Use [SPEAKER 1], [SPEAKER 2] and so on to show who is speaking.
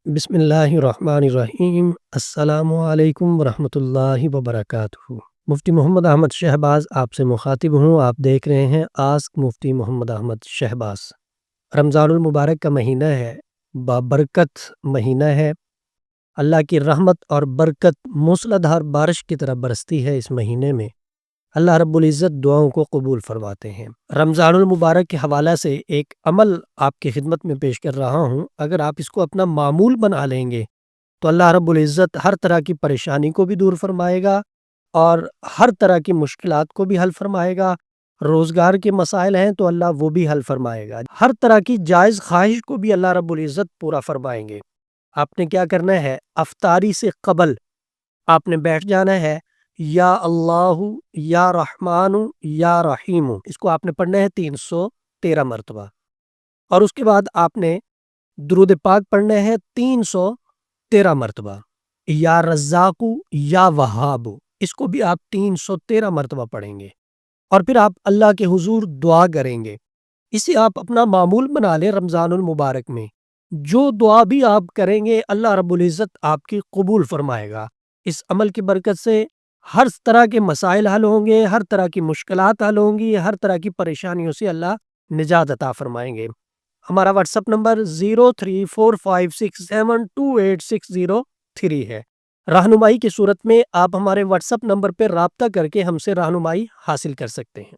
[SPEAKER 1] बिस्मिल्लाहिर्रहमानिर्रहीम। अस्सलामु अलैकुम वरहमतुल्लाहि वबरकातुहू। मुफ्ती मोहम्मद अहमद शहबाज आपसे मुखातिब हूँ। आप देख रहे हैं आस्क मुफ्ती मोहम्मद अहमद शहबाज। रमज़ानुल मुबारक का महीना है, बाबरकत महीना है। अल्लाह की रहमत और बरकत मूसलाधार बारिश की तरह बरसती है इस महीने में। अल्लाह रब्बुल इज़्ज़त दुआओं को कबूल फरमाते हैं। रमज़ानुल मुबारक के हवाला से एक अमल आपकी खिदमत में पेश कर रहा हूँ। अगर आप इसको अपना मामूल बना लेंगे तो अल्लाह रब्बुल इज़्ज़त हर तरह की परेशानी को भी दूर फरमाएगा और हर तरह की मुश्किलात को भी हल फरमाएगा। रोज़गार के मसाइल हैं तो अल्लाह वो भी हल फरमाएगा। हर तरह की जायज़ ख्वाहिश को भी अल्लाह रब्बुल इज़्ज़त पूरा फरमाएंगे। आपने क्या करना है, अफ्तारी से क़बल आपने बैठ जाना है, या अल्लाहु या रहमानु या रहीमु, इसको आपने पढ़ना है 313 मरतबा। और उसके बाद आपने दुरूद पाक पढ़ना है 313 मरतबा। या रज़्ज़ाक़ु या वहाबु, इसको भी आप 313 मरतबा पढ़ेंगे और फिर आप अल्लाह के हुजूर दुआ करेंगे। इसे आप अपना मामूल बना लें। रमज़ानुल मुबारक में जो दुआ भी आप करेंगे अल्लाह रब्बुल इज़्ज़त आपकी कबूल फरमाएगा। इस अमल की बरकत से हर तरह के मसाइल हल होंगे, हर तरह की मुश्किलात हल होंगी, हर तरह की परेशानियों से अल्लाह निजात अता फरमाएंगे। हमारा व्हाट्सएप नंबर 0345672860 है। रहनुमाई की सूरत में आप हमारे व्हाट्सएप नंबर पर राब्ता करके हमसे रहनुमाई हासिल कर सकते हैं।